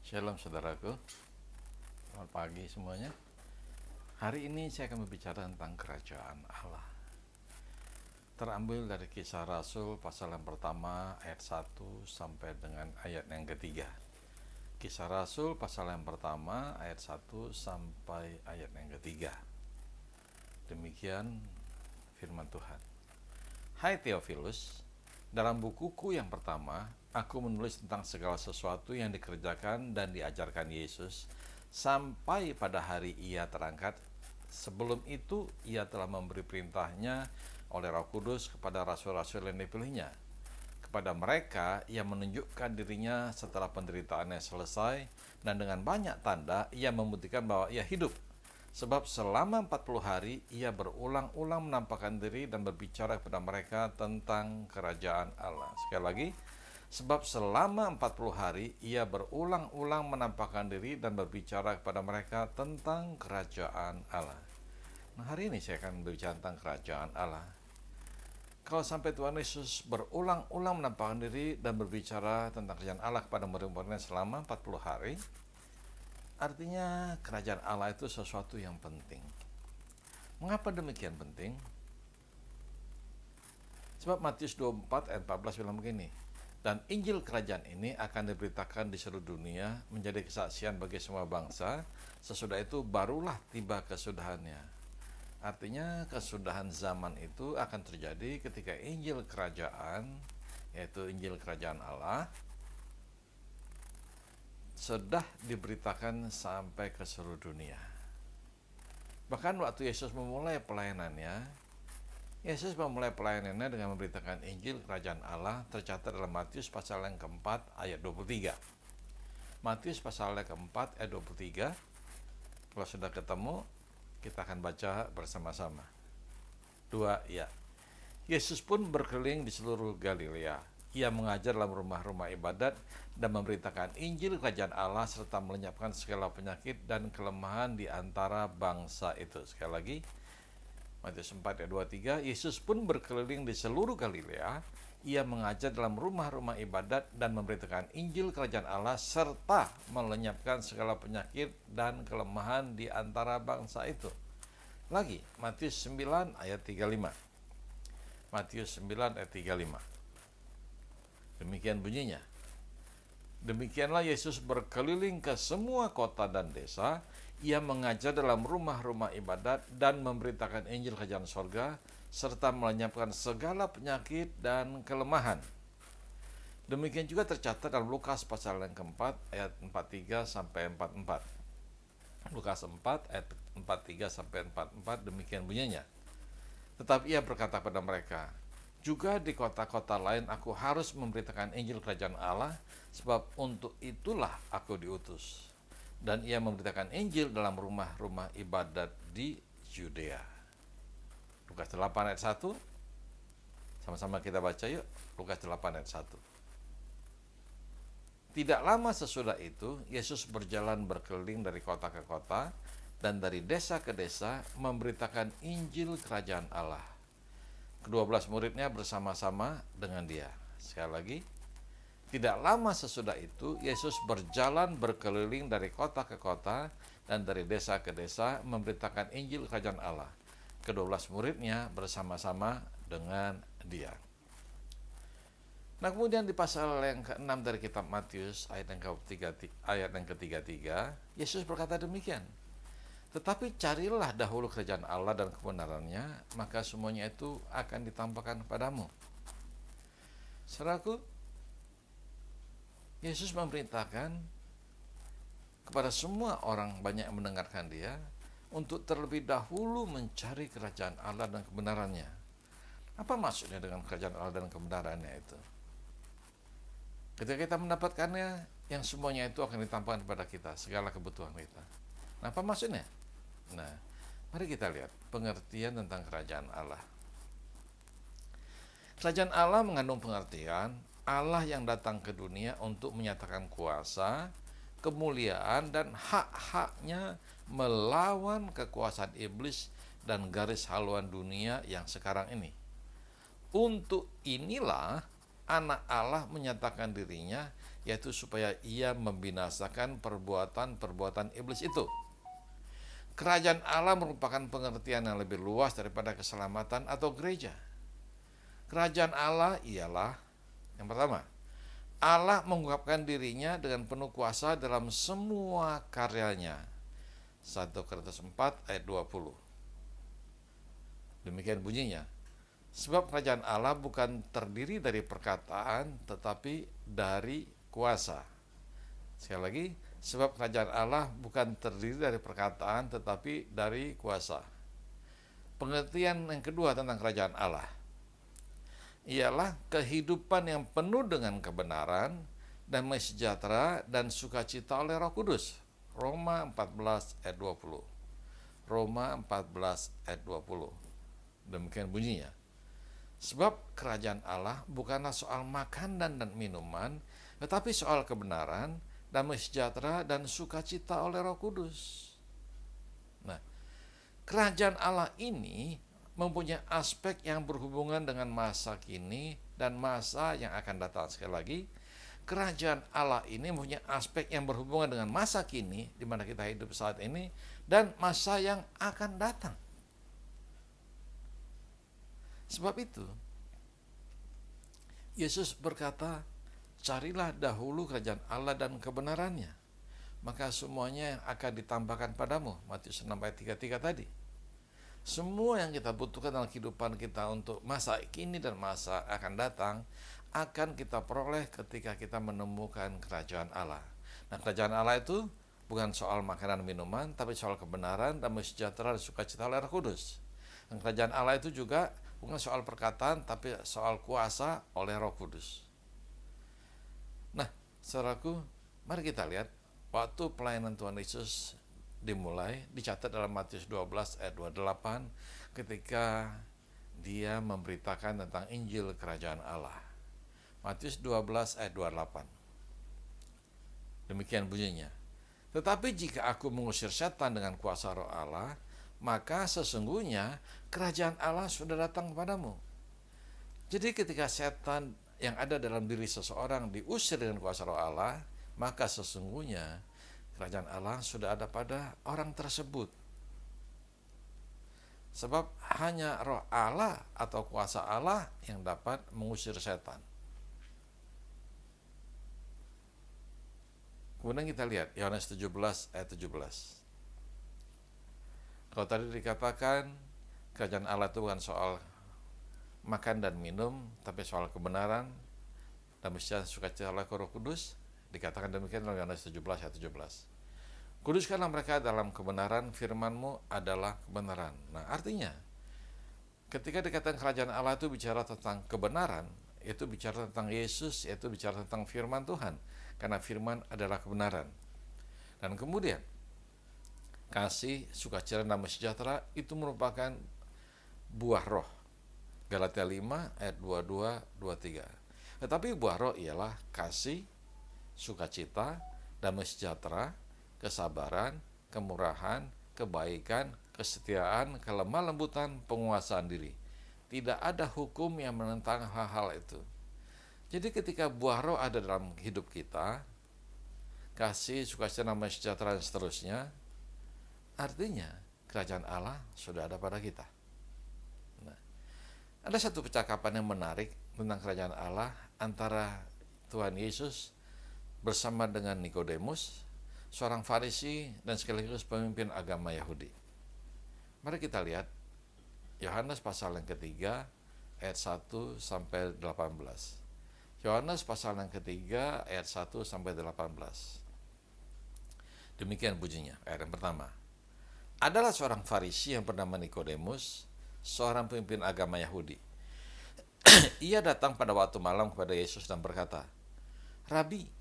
Shalom saudaraku, selamat pagi semuanya. Hari ini saya akan berbicara tentang kerajaan Allah. Terambil dari Kisah Rasul pasal yang pertama ayat 1 sampai dengan ayat yang ketiga. Kisah Rasul pasal yang pertama ayat 1 sampai ayat yang ketiga. Demikian firman Tuhan. Hai Theophilus, dalam bukuku yang pertama, aku menulis tentang segala sesuatu yang dikerjakan dan diajarkan Yesus sampai pada hari Ia terangkat. Sebelum itu, Ia telah memberi perintahnya oleh Roh Kudus kepada rasul-rasul yang dipilihnya. Kepada mereka, Ia menunjukkan dirinya setelah penderitaannya selesai, dan dengan banyak tanda, Ia membuktikan bahwa Ia hidup. Sebab selama 40 hari ia berulang-ulang menampakkan diri dan berbicara kepada mereka tentang kerajaan Allah. Sekali lagi, sebab selama 40 hari ia berulang-ulang menampakkan diri dan berbicara kepada mereka tentang kerajaan Allah. Nah, hari ini saya akan berbicara tentang kerajaan Allah. Kalau sampai Tuhan Yesus berulang-ulang menampakkan diri dan berbicara tentang kerajaan Allah kepada murid-muridnya selama 40 hari, artinya kerajaan Allah itu sesuatu yang penting. Mengapa demikian penting? Sebab Matius 24 ayat 14 bilang begini, dan Injil kerajaan ini akan diberitakan di seluruh dunia menjadi kesaksian bagi semua bangsa, sesudah itu barulah tiba kesudahannya. Artinya kesudahan zaman itu akan terjadi ketika Injil kerajaan, yaitu Injil kerajaan Allah, sudah diberitakan sampai ke seluruh dunia. Bahkan waktu Yesus memulai pelayanannya, Yesus memulai pelayanannya dengan memberitakan Injil Kerajaan Allah, tercatat dalam Matius pasal yang keempat ayat 23. Matius pasal yang keempat ayat 23. Kalau sudah ketemu, kita akan baca bersama-sama. 2, ya. Yesus pun berkeliling di seluruh Galilea. Ia mengajar dalam rumah-rumah ibadat dan memberitakan Injil Kerajaan Allah serta melenyapkan segala penyakit dan kelemahan di antara bangsa itu. Sekali lagi, Matius 4 ayat 23, Yesus pun berkeliling di seluruh Galilea. Ia mengajar dalam rumah-rumah ibadat dan memberitakan Injil Kerajaan Allah serta melenyapkan segala penyakit dan kelemahan di antara bangsa itu. Lagi, Matius 9 ayat 35. Matius 9 ayat 35. Demikian bunyinya. Demikianlah Yesus berkeliling ke semua kota dan desa. Ia mengajar dalam rumah-rumah ibadat dan memberitakan Injil Kerajaan Sorga serta melenyapkan segala penyakit dan kelemahan. Demikian juga tercatat dalam Lukas pasal yang keempat ayat 43 sampai 44. Lukas 4 ayat 43 sampai 44, demikian bunyinya. Tetapi ia berkata pada mereka, juga di kota-kota lain aku harus memberitakan Injil Kerajaan Allah, sebab untuk itulah aku diutus. Dan ia memberitakan Injil dalam rumah-rumah ibadat di Yudea. Lukas 8 ayat 1. Sama-sama kita baca yuk. Lukas 8 ayat 1. Tidak lama sesudah itu, Yesus berjalan berkeliling dari kota ke kota dan dari desa ke desa memberitakan Injil Kerajaan Allah. Ke-12 muridnya bersama-sama dengan dia. Sekali lagi, tidak lama sesudah itu, Yesus berjalan berkeliling dari kota ke kota dan dari desa ke desa memberitakan Injil Kerajaan Allah. Ke-12 muridnya bersama-sama dengan dia. Nah, kemudian di pasal yang ke-6 dari kitab Matius ayat yang ke-33, Yesus berkata demikian. Tetapi carilah dahulu kerajaan Allah dan kebenarannya, maka semuanya itu akan ditampakkan kepadamu. Saudaraku, Yesus memerintahkan kepada semua orang banyak yang mendengarkan dia untuk terlebih dahulu mencari kerajaan Allah dan kebenarannya. Apa maksudnya dengan kerajaan Allah dan kebenarannya itu? Ketika kita mendapatkannya, yang semuanya itu akan ditampakkan kepada kita, segala kebutuhan kita. Nah, apa maksudnya? Nah, mari kita lihat pengertian tentang kerajaan Allah. Kerajaan Allah mengandung pengertian Allah yang datang ke dunia untuk menyatakan kuasa, kemuliaan, dan hak-haknya melawan kekuasaan iblis dan garis haluan dunia yang sekarang ini. Untuk inilah anak Allah menyatakan dirinya yaitu supaya ia membinasakan perbuatan-perbuatan iblis itu. Kerajaan Allah merupakan pengertian yang lebih luas daripada keselamatan atau gereja. Kerajaan Allah ialah, yang pertama, Allah mengungkapkan dirinya dengan penuh kuasa dalam semua karyanya. 1 Korintus 4 ayat 20. Demikian bunyinya. Sebab kerajaan Allah bukan terdiri dari perkataan, tetapi dari kuasa. Sekali lagi, sebab kerajaan Allah bukan terdiri dari perkataan, tetapi dari kuasa. Pengertian yang kedua tentang kerajaan Allah ialah kehidupan yang penuh dengan kebenaran, damai sejahtera, dan sukacita oleh Roh Kudus. Roma 14 ayat 20. Roma 14 ayat 20. Demikian bunyinya. Sebab kerajaan Allah bukanlah soal makanan dan minuman, tetapi soal kebenaran, damai sejahtera, dan sukacita oleh Roh Kudus. Nah, kerajaan Allah ini mempunyai aspek yang berhubungan dengan masa kini dan masa yang akan datang. Sekali lagi, kerajaan Allah ini mempunyai aspek yang berhubungan dengan masa kini, di mana kita hidup saat ini, dan masa yang akan datang. Sebab itu, Yesus berkata, carilah dahulu kerajaan Allah dan kebenarannya, maka semuanya yang akan ditambahkan padamu. Matius 6 ayat 33 tadi. Semua yang kita butuhkan dalam kehidupan kita untuk masa kini dan masa akan datang, akan kita peroleh ketika kita menemukan kerajaan Allah. Nah, kerajaan Allah itu bukan soal makanan minuman, tapi soal kebenaran, damai sejahtera, dan sukacita oleh Roh Kudus. Dan kerajaan Allah itu juga bukan soal perkataan, tapi soal kuasa oleh Roh Kudus. Nah, saudaraku, mari kita lihat waktu pelayanan Tuhan Yesus dimulai, dicatat dalam Matius 12 ayat 28 ketika dia memberitakan tentang Injil Kerajaan Allah. Matius 12 ayat 28. Demikian bunyinya. Tetapi jika aku mengusir setan dengan kuasa Roh Allah, maka sesungguhnya kerajaan Allah sudah datang kepadamu. Jadi ketika setan yang ada dalam diri seseorang diusir dengan kuasa Roh Allah, maka sesungguhnya kerajaan Allah sudah ada pada orang tersebut. Sebab hanya Roh Allah atau kuasa Allah yang dapat mengusir setan. Kemudian kita lihat Yohanes 17 ayat 17. Kalau tadi dikatakan kerajaan Allah itu bukan soal makan dan minum, tapi soal kebenaran dan sukacita oleh Roh Kudus, dikatakan demikian dalam Yohanes 17 ayat 17. Kuduskanlah mereka dalam kebenaran, firman-Mu adalah kebenaran. Nah, artinya ketika dikatakan kerajaan Allah itu bicara tentang kebenaran, itu bicara tentang Yesus, yaitu bicara tentang firman Tuhan, karena firman adalah kebenaran. Dan kemudian kasih, sukacita, dan damai sejahtera itu merupakan buah roh. Galatia 5 ayat 22-23. Tetapi buah roh ialah kasih, sukacita, damai sejahtera, kesabaran, kemurahan, kebaikan, kesetiaan, kelemah lembutan, penguasaan diri. Tidak ada hukum yang menentang hal-hal itu. Jadi ketika buah roh ada dalam hidup kita, kasih, sukacita, damai sejahtera, dan seterusnya, artinya kerajaan Allah sudah ada pada kita. Nah, ada satu percakapan yang menarik tentang kerajaan Allah antara Tuhan Yesus bersama dengan Nikodemus, seorang Farisi dan sekaligus pemimpin agama Yahudi. Mari kita lihat Yohanes pasal yang ketiga ayat 1 sampai 18. Yohanes pasal yang ketiga ayat 1 sampai 18. Demikian bunyinya, ayat yang pertama. Adalah seorang Farisi yang bernama Nikodemus, seorang pemimpin agama Yahudi. Ia datang pada waktu malam kepada Yesus dan berkata, Rabi,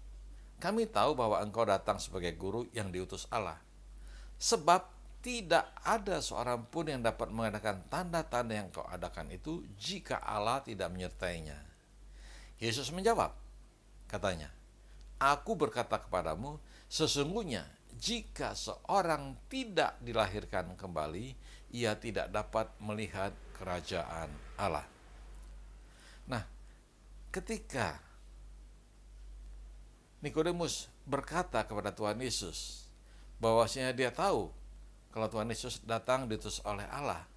kami tahu bahwa engkau datang sebagai guru yang diutus Allah. Sebab tidak ada seorang pun yang dapat mengadakan tanda-tanda yang kau adakan itu jika Allah tidak menyertainya. Yesus menjawab, katanya, Aku berkata kepadamu, sesungguhnya jika seorang tidak dilahirkan kembali, ia tidak dapat melihat kerajaan Allah. Nah, ketika Nikodemus berkata kepada Tuhan Yesus bahwasanya dia tahu kalau Tuhan Yesus datang diutus oleh Allah.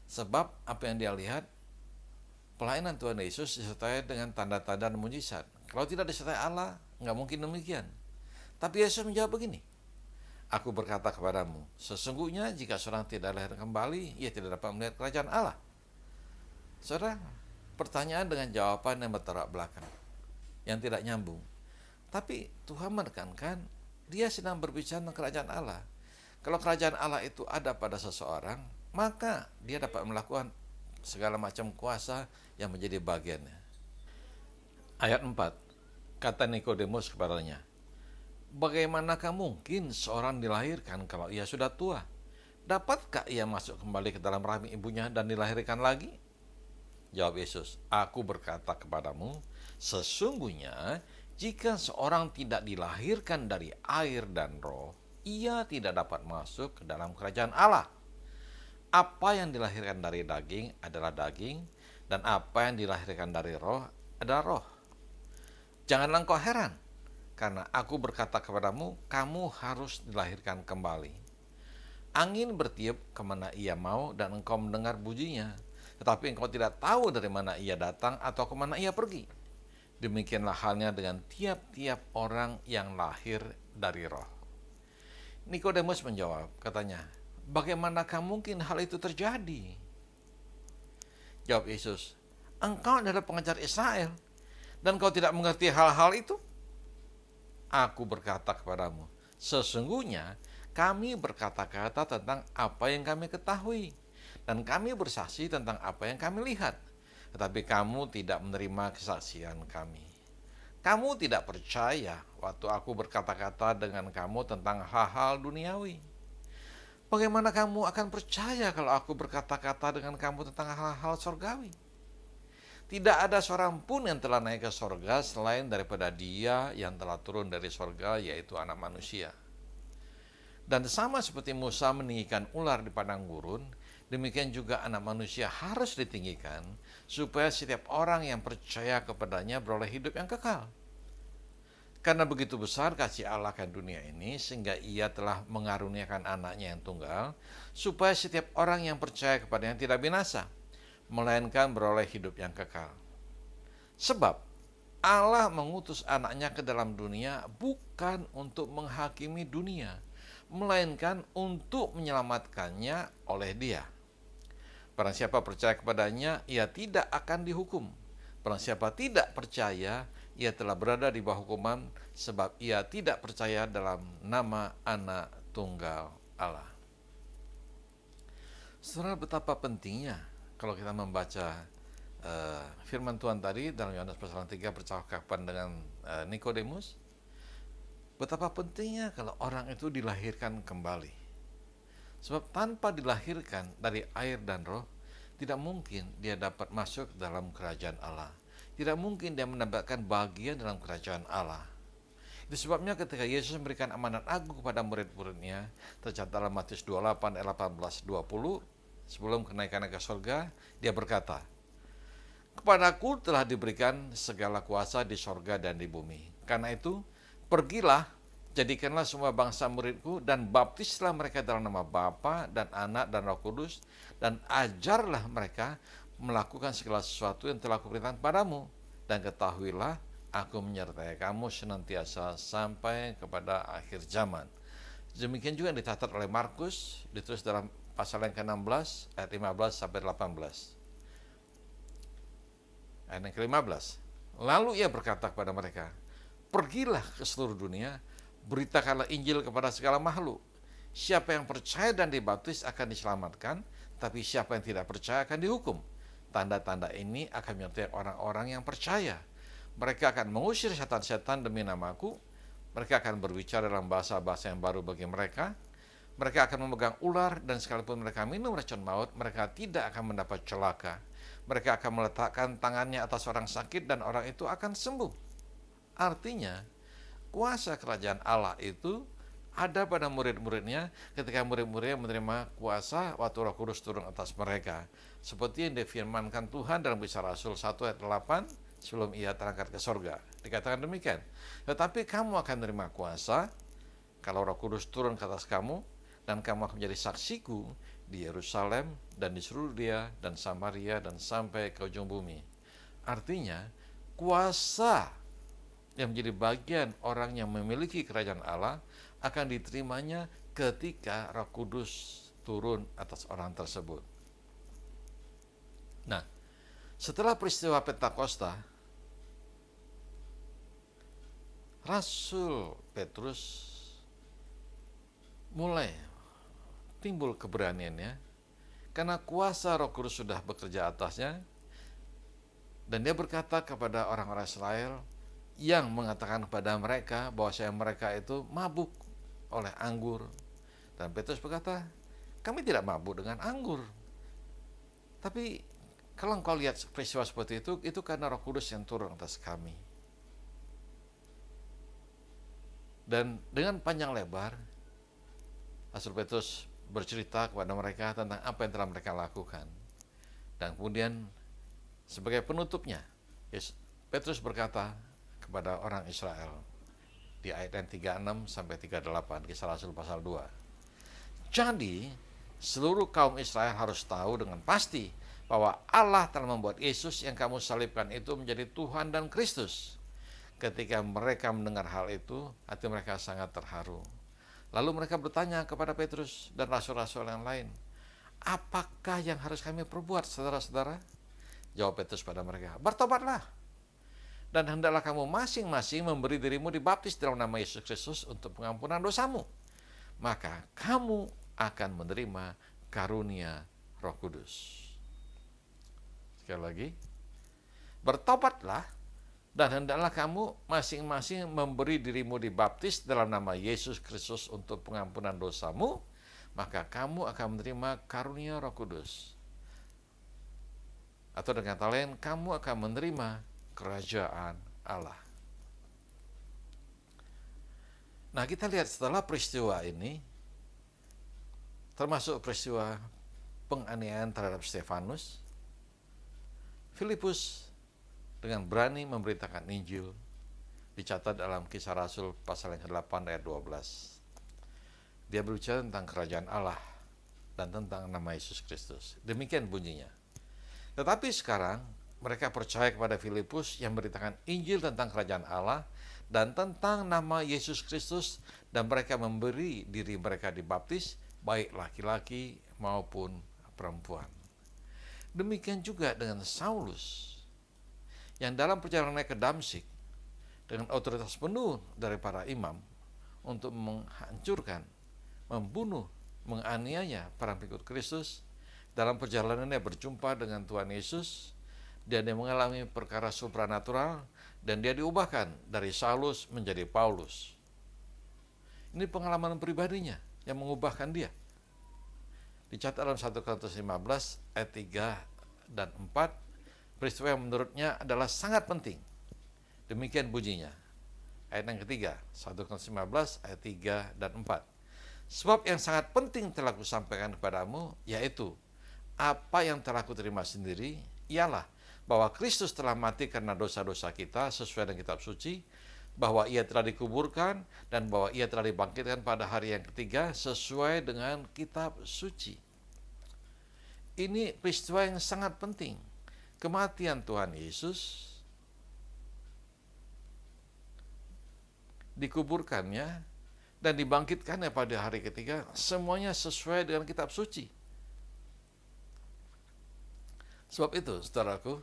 Sebab apa yang dia lihat, pelayanan Tuhan Yesus disertai dengan tanda-tanda dan mujizat. Kalau tidak disertai Allah, nggak mungkin demikian. Tapi Yesus menjawab begini, aku berkata kepadamu, sesungguhnya jika seorang tidak lahir kembali, ia tidak dapat melihat kerajaan Allah. Saudara, pertanyaan dengan jawaban yang bertolak belakang, yang tidak nyambung. Tapi Tuhan menekankan, dia sedang berbicara tentang kerajaan Allah. Kalau kerajaan Allah itu ada pada seseorang, maka dia dapat melakukan segala macam kuasa yang menjadi bagiannya. Ayat 4, kata Nikodemus kepadanya, bagaimanakah mungkin seorang dilahirkan kalau ia sudah tua? Dapatkah ia masuk kembali ke dalam rahim ibunya dan dilahirkan lagi? Jawab Yesus, aku berkata kepadamu, sesungguhnya jika seorang tidak dilahirkan dari air dan roh, ia tidak dapat masuk ke dalam kerajaan Allah. Apa yang dilahirkan dari daging adalah daging, dan apa yang dilahirkan dari roh adalah roh. Janganlah engkau heran, karena aku berkata kepadamu, kamu harus dilahirkan kembali. Angin bertiup kemana ia mau, dan engkau mendengar bunyinya, tetapi engkau tidak tahu dari mana ia datang atau kemana ia pergi. Demikianlah halnya dengan tiap-tiap orang yang lahir dari roh. Nikodemus menjawab, katanya, bagaimanakah mungkin hal itu terjadi? Jawab Yesus, engkau adalah pengajar Israel, dan kau tidak mengerti hal-hal itu? Aku berkata kepadamu, sesungguhnya kami berkata-kata tentang apa yang kami ketahui, dan kami bersaksi tentang apa yang kami lihat, tetapi kamu tidak menerima kesaksian kami. Kamu tidak percaya waktu aku berkata-kata dengan kamu tentang hal-hal duniawi. Bagaimana kamu akan percaya kalau aku berkata-kata dengan kamu tentang hal-hal surgawi? Tidak ada seorang pun yang telah naik ke sorga selain daripada dia yang telah turun dari sorga, yaitu anak manusia. Dan sama seperti Musa meninggikan ular di padang gurun, demikian juga anak manusia harus ditinggikan, supaya setiap orang yang percaya kepadanya beroleh hidup yang kekal. Karena begitu besar kasih Allah akan dunia ini, sehingga ia telah mengaruniakan anaknya yang tunggal, supaya setiap orang yang percaya kepadanya tidak binasa, melainkan beroleh hidup yang kekal. Sebab Allah mengutus anaknya ke dalam dunia bukan untuk menghakimi dunia, melainkan untuk menyelamatkannya oleh dia. Barang siapa percaya kepadanya, ia tidak akan dihukum. Barang siapa tidak percaya, ia telah berada di bawah hukuman, sebab ia tidak percaya dalam nama anak tunggal Allah. Saudara, betapa pentingnya kalau kita membaca firman Tuhan tadi dalam Yohanes pasal 3 percakapan dengan Nikodemus, betapa pentingnya kalau orang itu dilahirkan kembali. Sebab tanpa dilahirkan dari air dan roh, tidak mungkin dia dapat masuk dalam kerajaan Allah. Tidak mungkin dia mendapatkan bagian dalam kerajaan Allah. Itu sebabnya ketika Yesus memberikan amanat agung kepada murid-muridnya, tercatat dalam Matius 28 ayat 18-20, sebelum kenaikan ke surga, dia berkata, kepadaku telah diberikan segala kuasa di surga dan di bumi. Karena itu, pergilah, jadikanlah semua bangsa muridku, dan baptislah mereka dalam nama Bapa dan Anak dan Roh Kudus, dan ajarlah mereka melakukan segala sesuatu yang telah kuperintahkan padamu. Dan ketahuilah, aku menyertai kamu senantiasa sampai kepada akhir zaman. Demikian juga yang dicatat oleh Markus, ditulis dalam pasal yang ke-16, ayat 15 sampai 18. Ayat yang ke-15. Lalu ia berkata kepada mereka, pergilah ke seluruh dunia, beritakanlah Injil kepada segala makhluk. Siapa yang percaya dan dibaptis akan diselamatkan, tapi siapa yang tidak percaya akan dihukum. Tanda-tanda ini akan menyertai orang-orang yang percaya. Mereka akan mengusir setan-setan demi namaku. Mereka akan berbicara dalam bahasa-bahasa yang baru bagi mereka. Mereka akan memegang ular, dan sekalipun mereka minum racun maut, mereka tidak akan mendapat celaka. Mereka akan meletakkan tangannya atas orang sakit, dan orang itu akan sembuh. Artinya, kuasa kerajaan Allah itu ada pada murid-muridnya ketika murid-muridnya menerima kuasa waktu Roh Kudus turun atas mereka. Seperti yang difirmankan Tuhan dalam Kisah Rasul 1 ayat 8 sebelum ia terangkat ke sorga. Dikatakan demikian. Tetapi kamu akan menerima kuasa kalau Roh Kudus turun ke atas kamu, dan kamu akan menjadi saksiku di Yerusalem dan di seluruh Yudea dan Samaria dan sampai ke ujung bumi. Artinya, kuasa yang menjadi bagian orang yang memiliki kerajaan Allah akan diterimanya ketika Roh Kudus turun atas orang tersebut. Nah, setelah peristiwa Pentakosta, Rasul Petrus mulai timbul keberaniannya karena kuasa Roh Kudus sudah bekerja atasnya, dan dia berkata kepada orang-orang Israel yang mengatakan kepada mereka bahwa mereka itu mabuk oleh anggur. Dan Petrus berkata, kami tidak mabuk dengan anggur. Tapi kalau engkau lihat peristiwa seperti itu karena Roh Kudus yang turun atas kami. Dan dengan panjang lebar, Rasul Petrus bercerita kepada mereka tentang apa yang telah mereka lakukan. Dan kemudian sebagai penutupnya, Petrus berkata kepada orang Israel di ayat yang 36 sampai 38, Kisah Rasul pasal 2. Jadi, seluruh kaum Israel harus tahu dengan pasti bahwa Allah telah membuat Yesus yang kamu salibkan itu menjadi Tuhan dan Kristus. Ketika mereka mendengar hal itu, hati mereka sangat terharu. Lalu mereka bertanya kepada Petrus dan rasul-rasul yang lain, apakah yang harus kami perbuat, saudara-saudara? Jawab Petrus pada mereka, bertobatlah, dan hendaklah kamu masing-masing memberi dirimu dibaptis dalam nama Yesus Kristus untuk pengampunan dosamu. Maka kamu akan menerima karunia Roh Kudus. Sekali lagi, bertobatlah, dan hendaklah kamu masing-masing memberi dirimu dibaptis dalam nama Yesus Kristus untuk pengampunan dosamu, maka kamu akan menerima karunia Roh Kudus. Atau dengan kata lain, kamu akan menerima kerajaan Allah. Nah, kita lihat setelah peristiwa ini, termasuk peristiwa penganiayaan terhadap Stefanus, Filipus dengan berani memberitakan Injil, dicatat dalam Kisah Rasul pasal yang ke-8 ayat 12. Dia berbicara tentang kerajaan Allah dan tentang nama Yesus Kristus. Demikian bunyinya. Tetapi sekarang mereka percaya kepada Filipus yang memberitakan Injil tentang kerajaan Allah dan tentang nama Yesus Kristus, dan mereka memberi diri mereka dibaptis, baik laki-laki maupun perempuan. Demikian juga dengan Saulus, yang dalam perjalanannya ke Damsyik dengan otoritas penuh dari para imam untuk menghancurkan, membunuh, menganiaya para pengikut Kristus. Dalam perjalanannya berjumpa dengan Tuhan Yesus, dia mengalami perkara supranatural dan dia diubahkan dari Saulus menjadi Paulus. Ini pengalaman pribadinya yang mengubahkan dia. Dicatat dalam 1 Korintus 15 ayat 3 dan 4, peristiwa yang menurutnya adalah sangat penting. Demikian bunyinya. Ayat yang ketiga, 1 Korintus 15 ayat 3 dan 4. Sebab yang sangat penting telah kusampaikan kepadamu, yaitu apa yang telah kuterima sendiri, ialah bahwa Kristus telah mati karena dosa-dosa kita sesuai dengan kitab suci, bahwa ia telah dikuburkan, dan bahwa ia telah dibangkitkan pada hari yang ketiga sesuai dengan kitab suci. Ini peristiwa yang sangat penting. Kematian Tuhan Yesus, dikuburkannya, dan dibangkitkannya pada hari ketiga, semuanya sesuai dengan kitab suci. Sebab itu, saudaraku,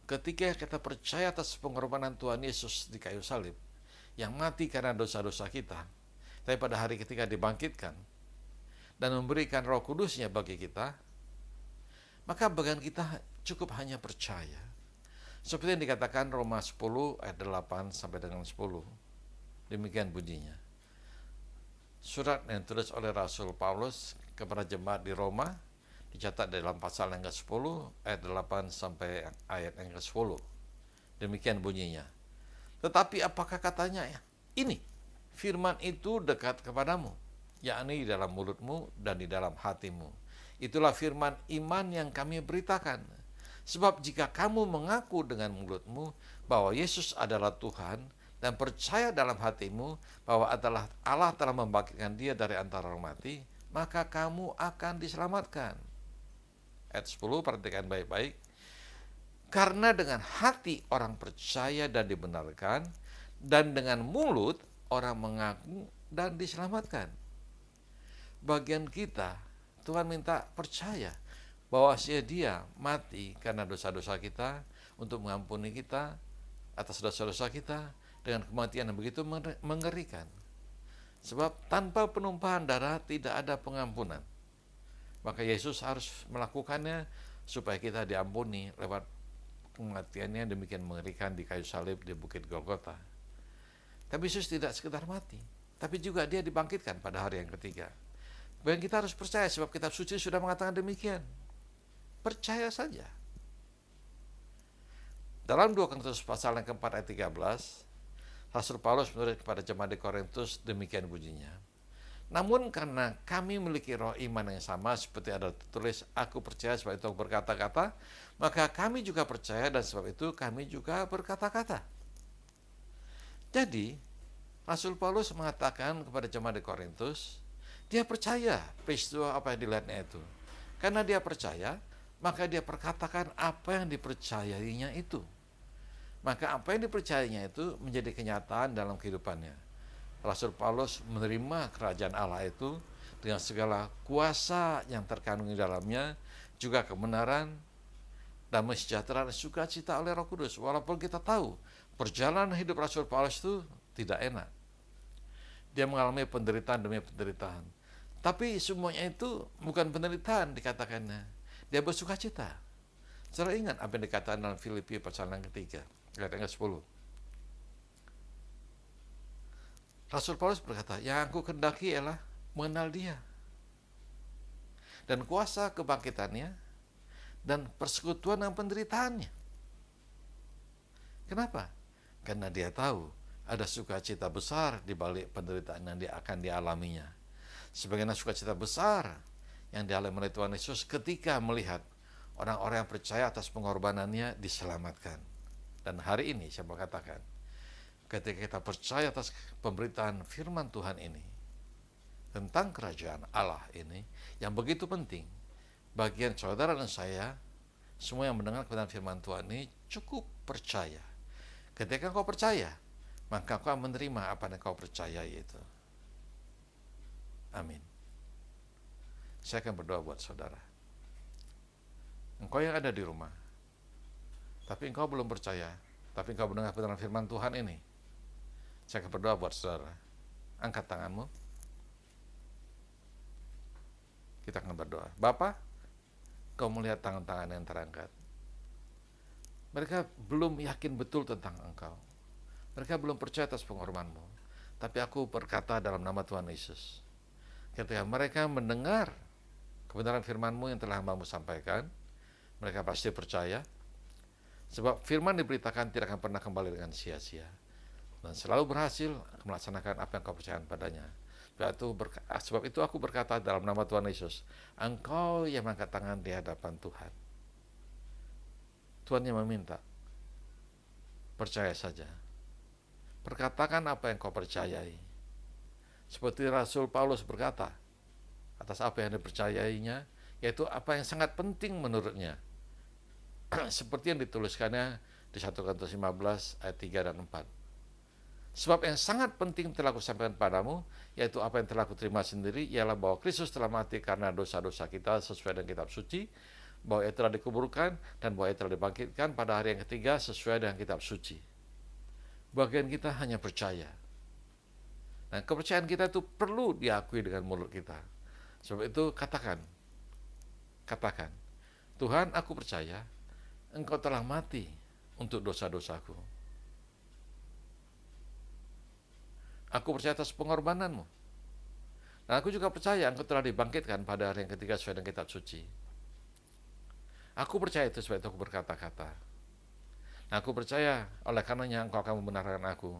ketika kita percaya atas pengorbanan Tuhan Yesus di kayu salib, yang mati karena dosa-dosa kita, tapi pada hari ketiga dibangkitkan, dan memberikan Roh Kudusnya bagi kita, maka bagian kita cukup hanya percaya. Seperti yang dikatakan Roma 10 ayat 8 sampai dengan 10. Demikian bunyinya. Surat yang ditulis oleh Rasul Paulus kepada jemaat di Roma, dicatat dalam pasal yang ke-10 ayat 8 sampai ayat yang ke-10. Demikian bunyinya. Tetapi apakah katanya? Ini, firman itu dekat kepadamu, yakni di dalam mulutmu dan di dalam hatimu. Itulah firman iman yang kami beritakan, Sebab jika kamu mengaku dengan mulutmu bahwa Yesus adalah Tuhan dan percaya dalam hatimu bahwa adalah Allah telah membangkitkan dia dari antara orang mati, maka kamu akan diselamatkan. Ayat 10, perhatikan baik-baik. Karena dengan hati orang percaya dan dibenarkan, dan dengan mulut orang mengaku dan diselamatkan. Bagian kita, Tuhan minta percaya bahwa dia mati karena dosa-dosa kita, untuk mengampuni kita atas dosa-dosa kita dengan kematian yang begitu mengerikan. Sebab tanpa penumpahan darah tidak ada pengampunan. Maka Yesus harus melakukannya supaya kita diampuni lewat kematiannya demikian mengerikan di kayu salib di Bukit Golgota. Tapi Yesus tidak sekedar mati, tapi juga dia dibangkitkan pada hari yang ketiga. Dan kita harus percaya sebab kitab suci sudah mengatakan demikian. Percaya saja. Dalam 2 Korintus pasal yang keempat ayat 13, Rasul Paulus menulis kepada jemaat di Korintus demikian bunyinya. Namun karena kami memiliki roh iman yang sama seperti ada tertulis, aku percaya sebab itu berkata-kata, maka kami juga percaya dan sebab itu kami juga berkata-kata. Jadi, Rasul Paulus mengatakan kepada jemaat di Korintus, dia percaya peristiwa apa yang dilihatnya itu. Karena dia percaya, maka dia perkatakan apa yang dipercayainya itu. Maka apa yang dipercayainya itu menjadi kenyataan dalam kehidupannya. Rasul Paulus menerima kerajaan Allah itu dengan segala kuasa yang terkandung di dalamnya, juga kebenaran, damai sejahtera dan sukacita oleh Roh Kudus. Walaupun kita tahu perjalanan hidup Rasul Paulus itu tidak enak. Dia mengalami penderitaan demi penderitaan. Tapi semuanya itu bukan penderitaan dikatakannya. Dia bersukacita. Saudara ingat apa yang dikatakan dalam Filipi pasal yang ketiga, ayat yang ke-10. Rasul Paulus berkata, yang aku kehendaki ialah mengenal dia dan kuasa kebangkitannya dan persekutuan dengan penderitaannya. Kenapa? Karena dia tahu ada sukacita besar di balik penderitaan yang dia akan dialaminya. Sebagaimana sukacita besar yang dialami oleh Tuhan Yesus ketika melihat orang-orang yang percaya atas pengorbanannya diselamatkan. Dan hari ini saya mau katakan, ketika kita percaya atas pemberitaan firman Tuhan ini, tentang kerajaan Allah ini, yang begitu penting, bagian saudara dan saya, semua yang mendengar kebenaran firman Tuhan ini, cukup percaya. Ketika kau percaya, maka kau menerima apa yang kau percayai itu. Amin. Saya akan berdoa buat saudara. Engkau yang ada di rumah, tapi engkau belum percaya, tapi engkau mendengar kebenaran firman Tuhan ini, saya akan berdoa buat saudara. Angkat tanganmu. Kita akan berdoa. Bapa, kau melihat tangan-tangan yang terangkat. Mereka belum yakin betul tentang engkau. Mereka belum percaya atas pengorbananmu. Tapi aku berkata dalam nama Tuhan Yesus, ketika mereka mendengar kebenaran firman-Mu yang telah hamba-Mu sampaikan, mereka pasti percaya. Sebab firman diberitakan tidak akan pernah kembali dengan sia-sia, dan selalu berhasil melaksanakan apa yang kau percayakan padanya. Sebab itu aku berkata dalam nama Tuhan Yesus, engkau yang mengangkat tangan di hadapan Tuhan. Tuhan yang meminta, percaya saja. Perkatakan apa yang kau percayai. Seperti Rasul Paulus berkata, atas apa yang dipercayainya, yaitu apa yang sangat penting menurutnya. Seperti yang dituliskannya di 1 Korintus 15 ayat 3 dan 4. Sebab yang sangat penting telah aku sampaikan padamu, yaitu apa yang telah aku terima sendiri, ialah bahwa Kristus telah mati karena dosa-dosa kita sesuai dengan kitab suci, bahwa ia telah dikuburkan, dan bahwa ia telah dibangkitkan pada hari yang ketiga sesuai dengan kitab suci. Bagian kita hanya percaya. Nah, kepercayaan kita itu perlu diakui dengan mulut kita. Sebab itu katakan, Tuhan, aku percaya Engkau telah mati untuk dosa-dosaku. Aku percaya atas pengorbanan-Mu. Dan aku juga percaya Engkau telah dibangkitkan pada hari yang ketiga sesuai dengan kitab suci. Aku percaya itu, sebab itu aku berkata-kata. Nah, aku percaya oleh karenanya Engkau akan membenarkan aku.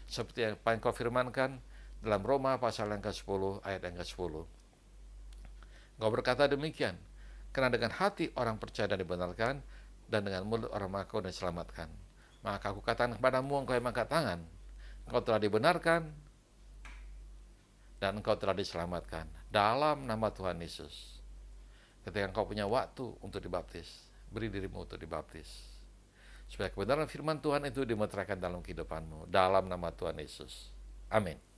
Seperti apa yang Kau firmankan dalam Roma pasal yang ke-10 ayat yang ke-10. Engkau berkata demikian, karena dengan hati orang percaya dan dibenarkan, dan dengan mulut orang mengaku dan diselamatkan. Maka aku katakan kepadamu, engkau yang mengangkat tangan, engkau telah dibenarkan dan engkau telah diselamatkan dalam nama Tuhan Yesus. Ketika engkau punya waktu untuk dibaptis, beri dirimu untuk dibaptis, supaya kebenaran firman Tuhan itu dimeteraikan dalam kehidupanmu, dalam nama Tuhan Yesus. Amin.